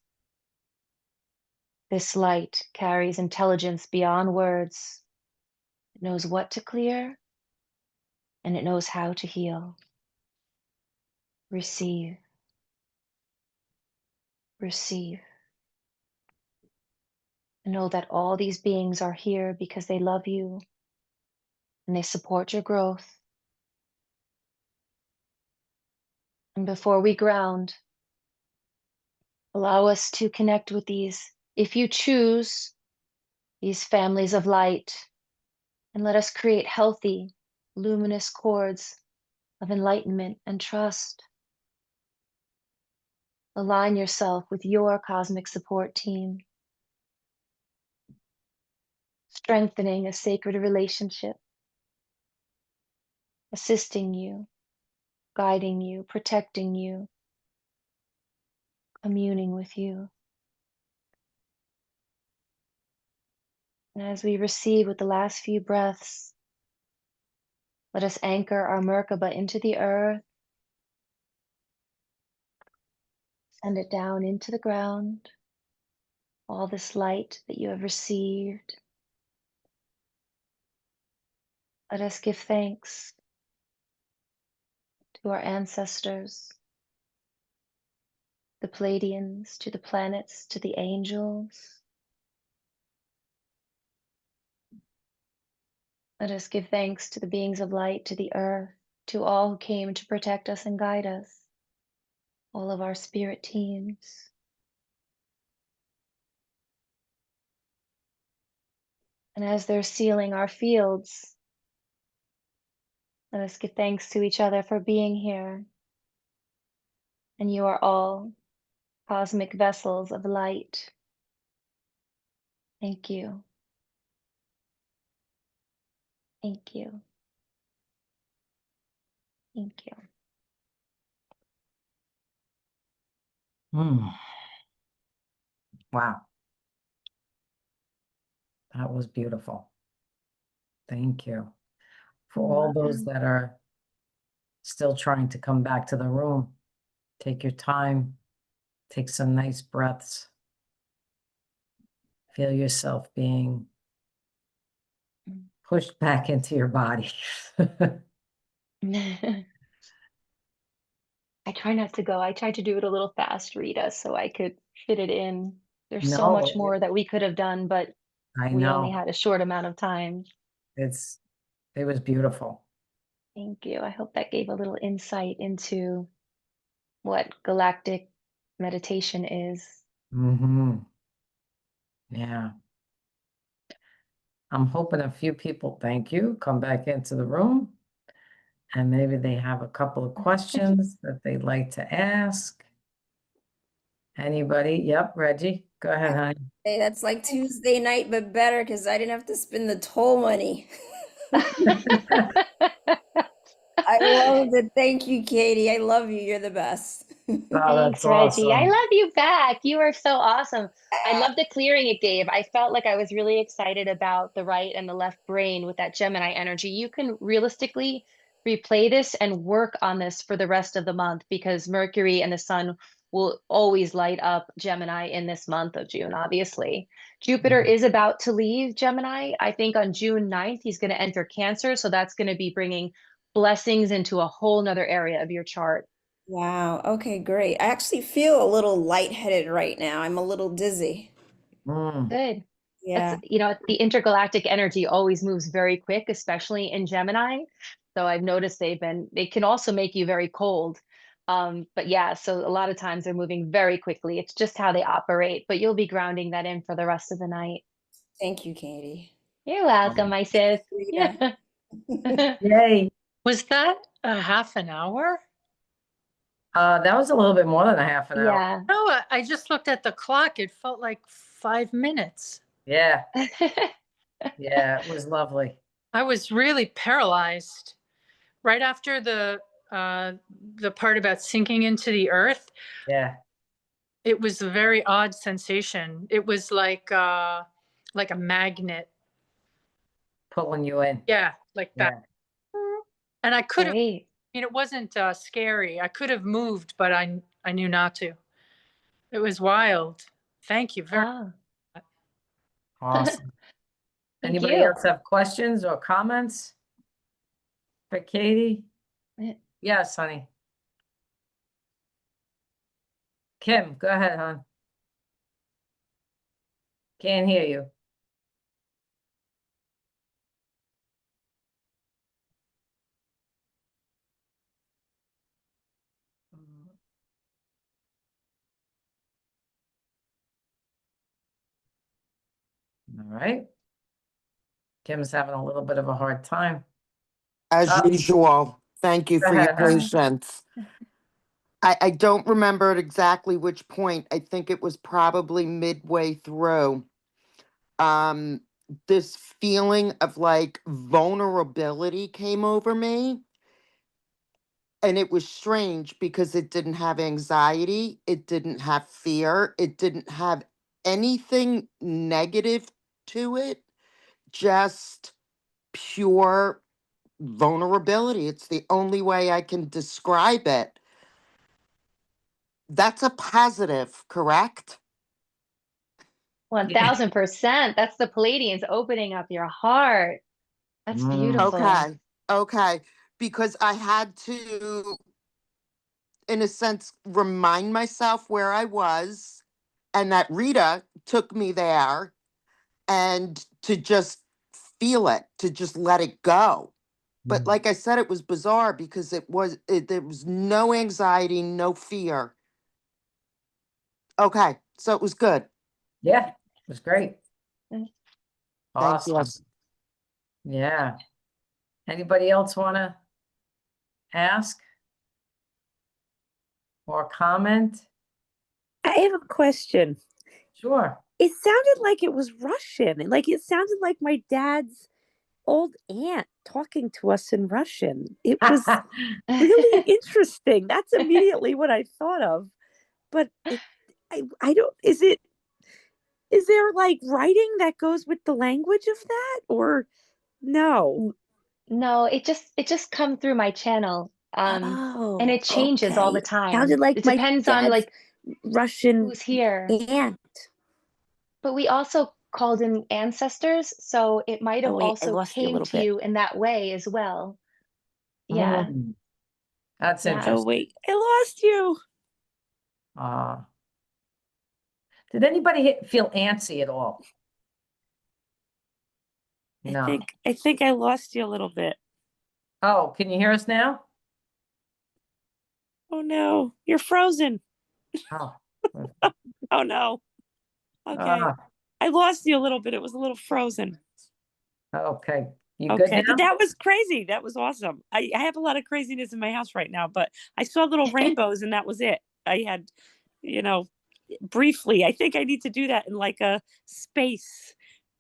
This light carries intelligence beyond words. It knows what to clear, and it knows how to heal. Receive. Receive. And know that all these beings are here because they love you and they support your growth. And before we ground, allow us to connect with these, if you choose, these families of light, and let us create healthy, luminous cords of enlightenment and trust. Align yourself with your cosmic support team, strengthening a sacred relationship, assisting you, guiding you, protecting you, communing with you. And as we receive with the last few breaths, let us anchor our Merkaba into the earth, send it down into the ground, all this light that you have received. Let us give thanks to our ancestors, the Palladians, to the planets, to the angels. Let us give thanks to the beings of light, to the earth, to all who came to protect us and guide us, all of our spirit teams. And as they're sealing our fields, let us give thanks to each other for being here. And you are all cosmic vessels of light. Thank you. Thank you. Thank you. Wow. That was beautiful. Thank you. For You're all those welcome. that are still trying to come back to the room, take your time, take some nice breaths. Feel yourself being pushed back into your body. I try not to go. I tried to do it a little fast, Rita, so I could fit it in. There's so No, much more that we could have done, but I we only know. had a short amount of time. It was beautiful. Thank you. I hope that gave a little insight into what galactic meditation is. Mm-hmm. Yeah. I'm hoping a few people, thank you, come back into the room. And maybe they have a couple of questions that they'd like to ask. Anybody? Yep, Reggie, go ahead, honey. Hey, that's like Tuesday night, but better because I didn't have to spend the toll money. I loved it. Thank you, Katie. I love you. You're the best. Oh, Thanks, that's Reggie. I awesome. love you back. You are so awesome. I love the clearing it gave. I felt like I was really excited about the right and the left brain with that Gemini energy. You can realistically replay this and work on this for the rest of the month because Mercury and the Sun will always light up Gemini in this month of June, obviously. Jupiter is about to leave Gemini. I think on June 9th, he's going to enter Cancer. So that's going to be bringing blessings into a whole nother area of your chart. Wow. Okay, great. I actually feel a little lightheaded right now. I'm a little dizzy. Mm, Good. That's, Yeah. the intergalactic energy always moves very quick, especially in Gemini. So I've noticed they can also make you very cold. But yeah, so a lot of times they're moving very quickly. It's just how they operate, but you'll be grounding that in for the rest of the night. Thank you, Katie. You're welcome, my sis. Rita. Yeah. yay. Was that a half an hour? That was a little bit more than a half an hour. Yeah. No, I just looked at the clock. It felt like 5 minutes. Yeah, yeah, it was lovely. I was really paralyzed right after the part about sinking into the earth. Yeah, It was a very odd sensation. It was like a magnet. pulling you in. Yeah, like that. Yeah. And I could have, Great. it wasn't scary. I could have moved, but I knew not to. It was wild. Thank you very Wow. Awesome. Thank Anybody you. else have questions or comments for Katie? Yes, honey. Kim, go ahead, hon. Can't hear you. All right. Kim's having a little bit of a hard time. As Oh, usual, thank you go for your ahead, hon. patience. I don't remember at exactly which point. I think it was probably midway through. Um, this feeling of like vulnerability came over me. And it was strange because it didn't have anxiety, it didn't have fear, it didn't have anything negative to it, just pure vulnerability. It's the only way I can describe it. That's a positive, correct? 1000%. That's the Palladians opening up your heart. That's beautiful. Okay. Because I had to, in a sense, remind myself where I was and that Rita took me there and to just feel it, to just let it go. But like I said, it was bizarre because there was no anxiety, no fear. Okay, so it was good. Yeah, it was great. Mm. Thank you. Awesome. Yeah. Anybody else want to ask or comment? I have a question. Sure. It sounded like it was Russian. Like it sounded like my dad's old aunt talking to us in Russian. It was really interesting. That's immediately what I thought of. But I don't, is there like writing that goes with the language of that or no? No, it just come through my channel. And Oh, it changes all the okay. time. Sounded like It my depends on dad's like Russian who's here. aunt. But we also called in ancestors, so it might Oh have wait, I also lost you a came little to bit. you in that way as well. Yeah. Mm, that's Yeah. Oh interesting. wait, I lost you. Did anybody feel antsy at all? No. I think I lost you a little bit. Oh, can you hear us now? Oh no, you're frozen. Oh. Oh no. Okay. Ah, I lost you a little bit. It was a little frozen. Okay. You good Okay, now? that was crazy. That was awesome. I have a lot of craziness in my house right now, but I saw little rainbows and that was it. I had, you know, briefly, I think I need to do that in like a space,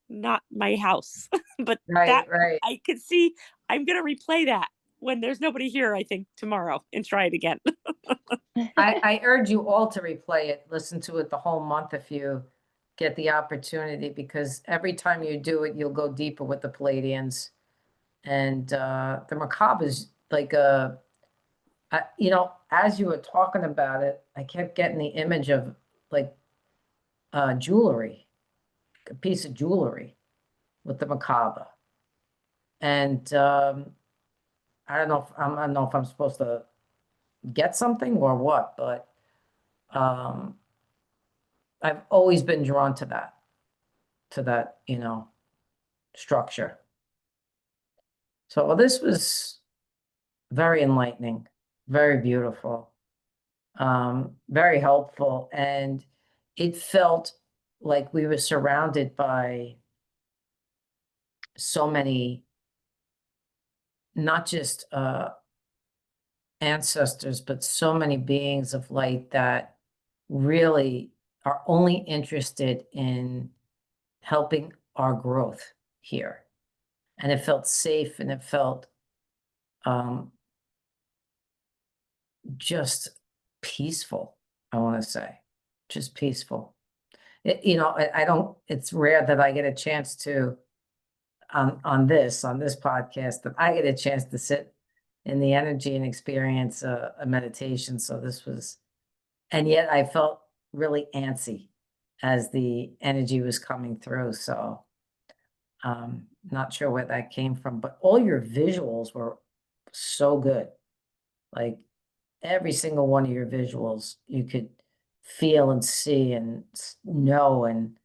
not my house. But Right, that right. I could see, I'm going to replay that when there's nobody here, I think tomorrow, and try it again. I urge you all to replay it, listen to it the whole month if you get the opportunity, because every time you do it, you'll go deeper with the Palladians. And the macabre is like you know, as you were talking about it, I kept getting the image of like jewelry, a piece of jewelry with the macabre. And I don't know if I'm supposed to get something or what, but um, I've always been drawn to that, you know, structure. So well, this was very enlightening, very beautiful, very helpful, and it felt like we were surrounded by so many, not just ancestors, but so many beings of light that really are only interested in helping our growth here. And it felt safe and it felt um, just peaceful, I want to say, just peaceful. You know, I don't, it's rare that I get a chance to, on this podcast, that I get a chance to sit in the energy and experience a meditation. So this was, and yet I felt really antsy as the energy was coming through. So, not sure where that came from, but all your visuals were so good. Like every single one of your visuals, you could feel and see and know, and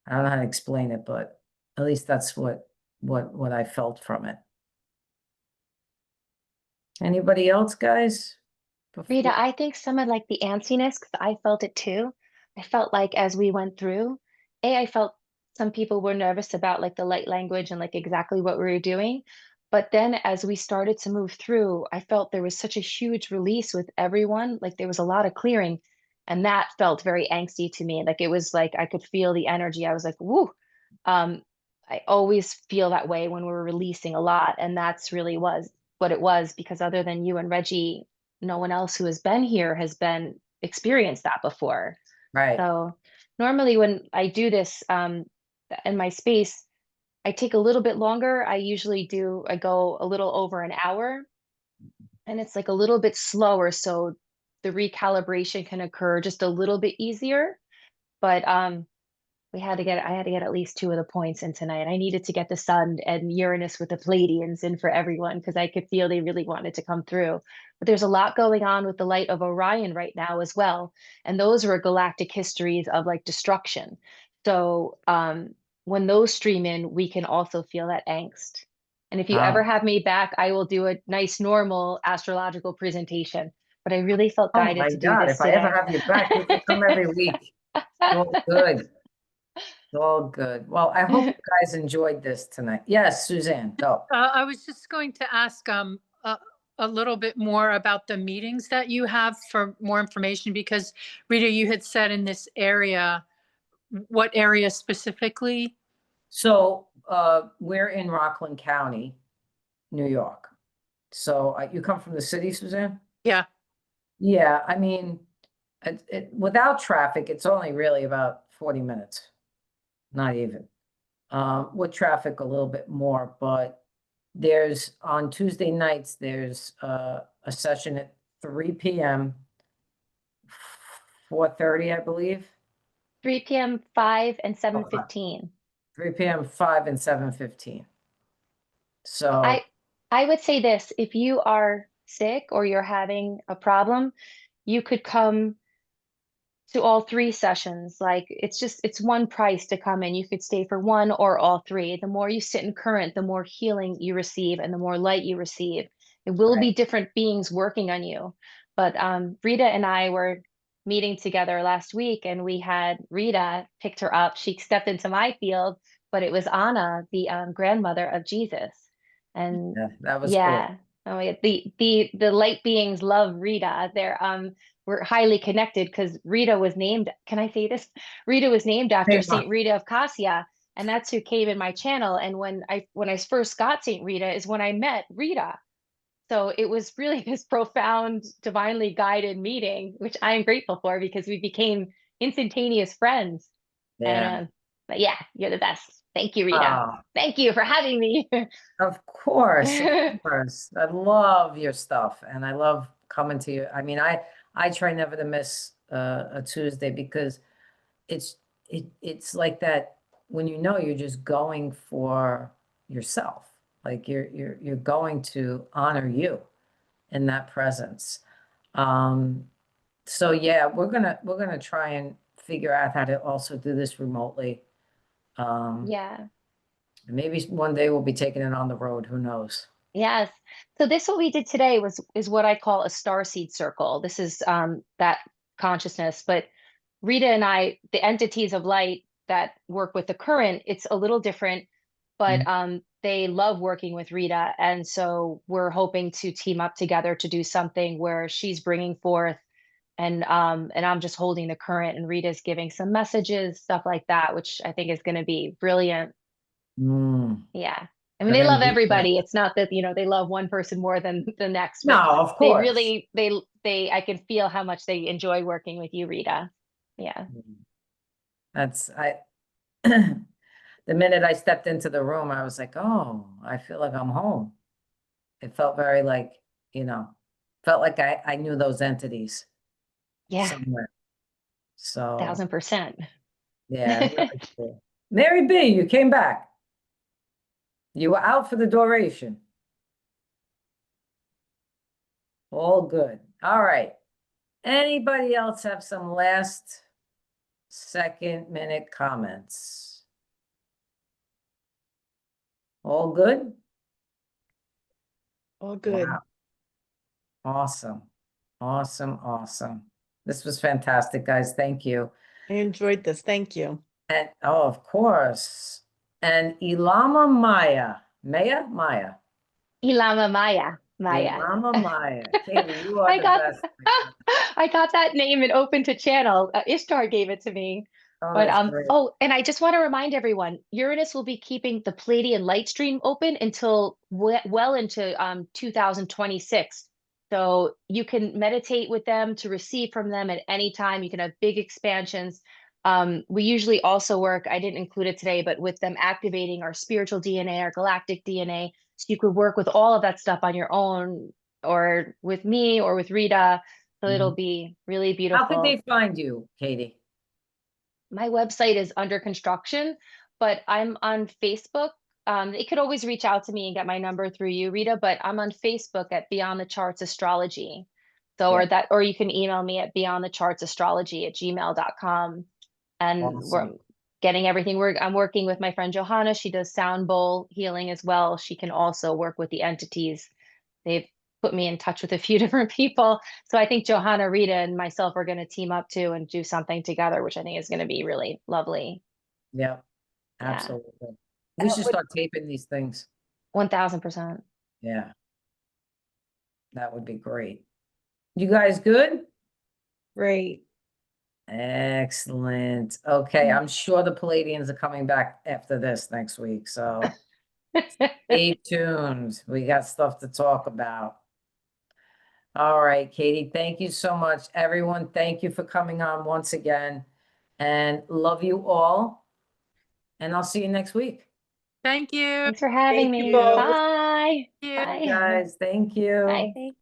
I don't know how to explain it, but at least that's what I felt from it. Anybody else, guys? Rita, I think some of like the antsiness, because I felt it too. I felt like as we went through, I felt some people were nervous about like the light language and like exactly what we were doing. But then as we started to move through, I felt there was such a huge release with everyone. Like there was a lot of clearing. And that felt very angsty to me. Like it was like I could feel the energy. I was like, woo. Um, I always feel that way when we're releasing a lot. And that's really was what it was, because other than you and Reggie, no one else who has been here has been experienced that before. Right. So normally when I do this in my space, I take a little bit longer. I go a little over an hour, and it's like a little bit slower. So the recalibration can occur just a little bit easier. But I had to get at least two of the points in tonight. I needed to get the sun and Uranus with the Palladians in for everyone, because I could feel they really wanted to come through. But there's a lot going on with the light of Orion right now as well. And those were galactic histories of like destruction. So when those stream in, we can also feel that angst. And if you ever Oh, have me back, I will do a nice normal astrological presentation. But I really felt oh guided my to do God, this if I ever today. have you back, you can come every week. All good. All good. Well, I hope you guys enjoyed this tonight. Yes, Suzanne, go. I was just going to ask a little bit more about the meetings that you have for more information, because Rita, you had said in this area, what area specifically? So we're in Rockland County, New York. So you come from the city, Suzanne? Yeah. Yeah, I mean, without traffic, it's only really about 40 minutes, not even. With traffic, a little bit more, but there's on Tuesday nights, there's a session at 3 p.m., 4:30, I believe. 3 p.m., 5 and Oh, 7:15. 3 p.m., 5 and 7:15. So, I would say this, if you are sick or you're having a problem, you could come to all three sessions. Like it's one price to come in. You could stay for one or all three. The more you sit in current, the more healing you receive and the more light you receive. It will right. be different beings working on you. But Rita and I were meeting together last week, and we had Rita picked her up. She stepped into my field but it was Anna, the grandmother of Jesus. And Yeah, that was cool. yeah, oh yeah, the light beings love Rita. We're highly connected because Rita was named, can I say this? Rita was named after Hey, Ma. Saint Rita of Cassia, and that's who came in my channel. And when I first got Saint Rita is when I met Rita. So it was really this profound, divinely guided meeting, which I am grateful for because we became instantaneous friends. And Yeah. but yeah, you're the best. Thank you, Rita. Oh, Thank you for having me. of course, of course. I love your stuff, and I love coming to you. I mean, I try never to miss a Tuesday because it's like that when you know you're just going for yourself, like you're going to honor you in that presence. So yeah, we're gonna try and figure out how to also do this remotely. Yeah. Maybe one day we'll be taking it on the road. Who knows? Yes. So this what we did today is what I call a starseed circle. This is that consciousness, but Rita and I, the entities of light that work with the current, it's a little different, but they love working with Rita, and so we're hoping to team up together to do something where she's bringing forth and I'm just holding the current and Rita's giving some messages, stuff like that, which I think is going to be brilliant. Mm, Yeah. I mean, they gonna love need that. everybody. It's not that, they love one person more than the next, No, but of they course. really, I can feel how much they enjoy working with you, Rita. Yeah. That's the minute I stepped into the room, I was like, oh, I feel like I'm home. It felt very like, felt like I knew those entities Yeah. somewhere. So 1000%. yeah, really cool. Mary B, you came back. You were out for the duration. All good. All right. Anybody else have some last second minute comments? All good? All good. Wow. Awesome. Awesome. Awesome. This was fantastic, guys. Thank you. I enjoyed this. Thank you. And oh, of course. And Ilama Maya. Maya? Ilama Maya. Maya. Ilama Maya. Katie, you are I the got best. I got that name and open to channel. Ishtar gave it to me. Oh, But that's great. oh, and I just want to remind everyone, Uranus will be keeping the Palladian light stream open until well into 2026. So you can meditate with them to receive from them at any time. You can have big expansions. We usually also work, I didn't include it today, but with them activating our spiritual DNA, our galactic DNA. So you could work with all of that stuff on your own or with me or with Rita. So it'll be really How could beautiful. they find you, Katie? My website is under construction, but I'm on Facebook. They could always reach out to me and get my number through you, Rita, but I'm on Facebook at Beyond the Charts Astrology. So, Yeah. or you can email me at beyondthechartsastrology@gmail.com. And we're Awesome. getting everything. I'm working with my friend Johanna. She does sound bowl healing as well. She can also work with the entities. They've put me in touch with a few different people. So I think Johanna, Rita, and myself are going to team up too and do something together, which I think is going to be really lovely. Yeah, Yeah. absolutely. We should start taping these things. 1000%. Yeah. That would be great. You guys good? Great. Excellent. Okay, I'm sure the Palladians are coming back after this next week, so stay tuned. We got stuff to talk about. All right, Katie, thank you so much. Everyone, thank you for coming on once again, and love you all. And I'll see you next week. Thank you. Thanks for having Thank you me. both. Bye. Thank you. Bye. Guys, thank you. Bye. Thank